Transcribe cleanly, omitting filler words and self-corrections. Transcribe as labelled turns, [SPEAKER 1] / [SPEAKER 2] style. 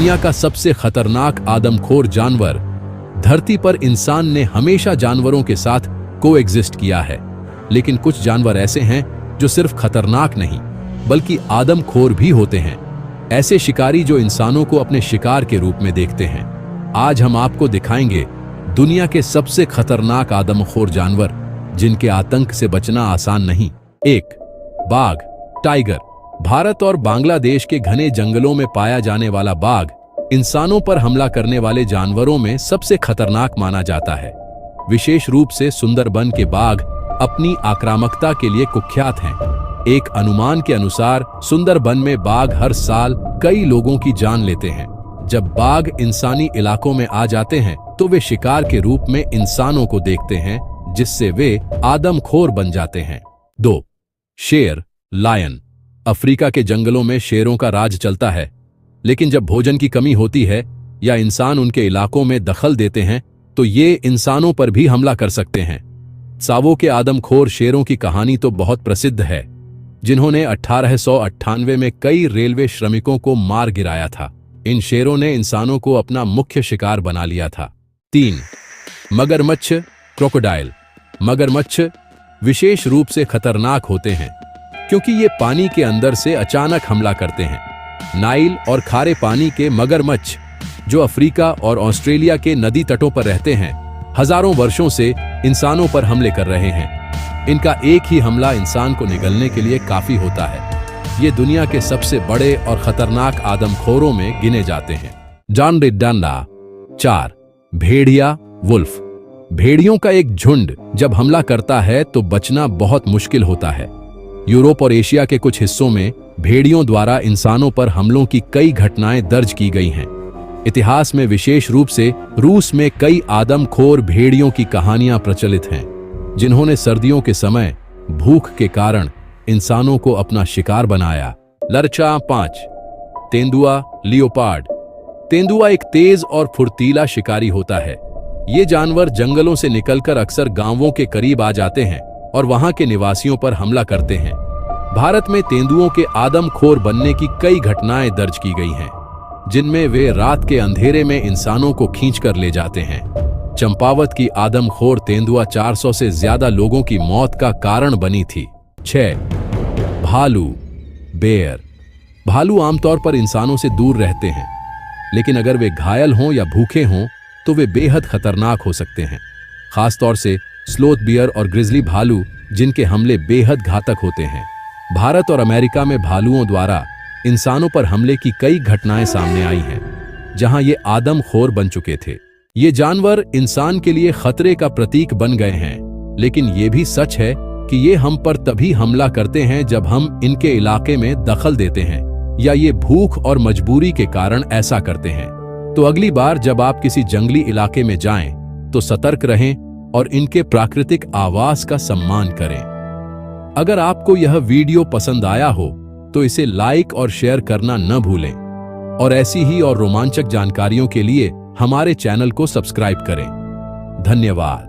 [SPEAKER 1] दुनिया का सबसे खतरनाक आदमखोर जानवर। धरती पर इंसान ने हमेशा जानवरों के साथ कोएग्जिस्ट किया है, लेकिन कुछ जानवर ऐसे हैं जो सिर्फ खतरनाक नहीं बल्कि आदमखोर भी होते हैं। ऐसे शिकारी जो इंसानों को अपने शिकार के रूप में देखते हैं। आज हम आपको दिखाएंगे दुनिया के सबसे खतरनाक आदमखोर जानवर जिनके आतंक से बचना आसान नहीं। 1. बाघ, टाइगर। भारत और बांग्लादेश के घने जंगलों में पाया जाने वाला बाघ इंसानों पर हमला करने वाले जानवरों में सबसे खतरनाक माना जाता है। विशेष रूप से सुंदरबन के बाघ अपनी आक्रामकता के लिए कुख्यात हैं। एक अनुमान के अनुसार सुंदरबन में बाघ हर साल कई लोगों की जान लेते हैं। जब बाघ इंसानी इलाकों में आ जाते हैं तो वे शिकार के रूप में इंसानों को देखते हैं, जिससे वे आदमखोर बन जाते हैं। 2. शेर, लायन। अफ्रीका के जंगलों में शेरों का राज चलता है, लेकिन जब भोजन की कमी होती है या इंसान उनके इलाकों में दखल देते हैं तो ये इंसानों पर भी हमला कर सकते हैं। सावो के आदमखोर शेरों की कहानी तो बहुत प्रसिद्ध है, जिन्होंने 1898 में कई रेलवे श्रमिकों को मार गिराया था। इन शेरों ने इंसानों को अपना मुख्य शिकार बना लिया था। 3. मगरमच्छ, क्रोकोडाइल। मगरमच्छ विशेष रूप से खतरनाक होते हैं क्योंकि ये पानी के अंदर से अचानक हमला करते हैं। नाइल और खारे पानी के मगरमच्छ, जो अफ्रीका और ऑस्ट्रेलिया के नदी तटों पर रहते हैं, हजारों वर्षों से इंसानों पर हमले कर रहे हैं। इनका एक ही हमला इंसान को निगलने के लिए काफी होता है। ये दुनिया के सबसे बड़े और खतरनाक आदमखोरों में गिने जाते हैं। जानडिडांडा। 4. भेड़िया, वुल्फ। भेड़ियों का एक झुंड जब हमला करता है तो बचना बहुत मुश्किल होता है। यूरोप और एशिया के कुछ हिस्सों में भेड़ियों द्वारा इंसानों पर हमलों की कई घटनाएं दर्ज की गई हैं। इतिहास में विशेष रूप से रूस में कई आदमखोर भेड़ियों की कहानियां प्रचलित हैं, जिन्होंने सर्दियों के समय भूख के कारण इंसानों को अपना शिकार बनाया। लरचा। 5. तेंदुआ, लियोपार्ड। तेंदुआ एक तेज और फुर्तीला शिकारी होता है। ये जानवर जंगलों से निकलकर अक्सर गांवों के करीब आ जाते हैं और वहां के निवासियों पर हमला करते हैं। भारत में तेंदुओं के आदमखोर बनने की कई घटनाएं दर्ज की गई हैं, जिनमें वे रात के अंधेरे में इंसानों को खींचकर ले जाते हैं। चंपावत की आदमखोर तेंदुआ 400 से ज्यादा लोगों की मौत का कारण बनी थी। 6. भालू, बेयर। भालू आमतौर पर इंसानों से दूर रहते हैं, लेकिन अगर वे घायल हों या भूखे हों तो वे बेहद खतरनाक हो सकते हैं। खासतौर से स्लोथ बियर और ग्रिजली भालू, जिनके हमले बेहद घातक होते हैं। भारत और अमेरिका में भालुओं द्वारा इंसानों पर हमले की कई घटनाएं सामने आई हैं, जहां ये आदमखोर बन चुके थे। ये जानवर इंसान के लिए खतरे का प्रतीक बन गए हैं, लेकिन ये भी सच है कि ये हम पर तभी हमला करते हैं जब हम इनके इलाके में दखल देते हैं या ये भूख और मजबूरी के कारण ऐसा करते हैं। तो अगली बार जब आप किसी जंगली इलाके में जाएं तो सतर्क रहें और इनके प्राकृतिक आवास का सम्मान करें। अगर आपको यह वीडियो पसंद आया हो तो इसे लाइक और शेयर करना न भूलें और ऐसी ही और रोमांचक जानकारियों के लिए हमारे चैनल को सब्सक्राइब करें। धन्यवाद।